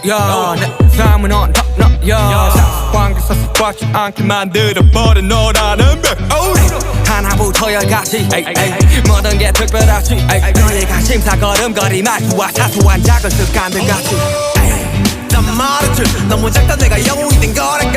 야, 내 삶은 on top notch 사관계에서 썩지 않게 만들어버린 너라는 백 하나부터 열까지 모든 게 특별하지 너의 관심사 걸음걸이 말투와 사소한 작은 습관들 같이 난 말했지 너무 작다 내가 영웅이 된 거라고